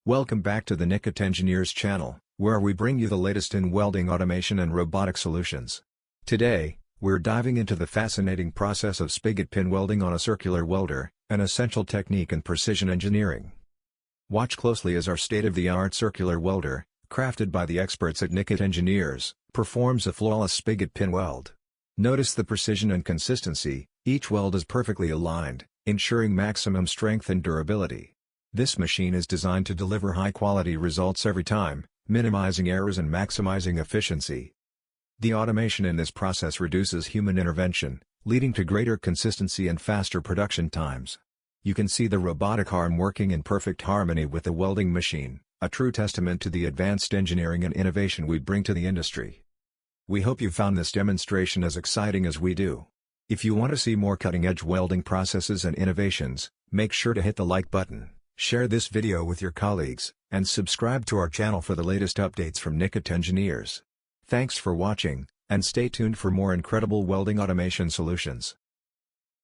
Welcome back to the Nikit Engineers channel, where we bring you the latest in welding automation and robotic solutions. Today, we're diving into the fascinating process of spigot pin welding on a circular welder, an essential technique in precision engineering. Watch closely as our state-of-the-art circular welder, crafted by the experts at Nikit Engineers, performs a flawless spigot pin weld. Notice the precision and consistency, each weld is perfectly aligned, ensuring maximum strength and durability. This machine is designed to deliver high-quality results every time, minimizing errors and maximizing efficiency. The automation in this process reduces human intervention, leading to greater consistency and faster production times. You can see the robotic arm working in perfect harmony with the welding machine, a true testament to the advanced engineering and innovation we bring to the industry. We hope you found this demonstration as exciting as we do. If you want to see more cutting-edge welding processes and innovations, make sure to hit the like button, share this video with your colleagues, and subscribe to our channel for the latest updates from Nikit Engineers. Thanks for watching, and stay tuned for more incredible welding automation solutions.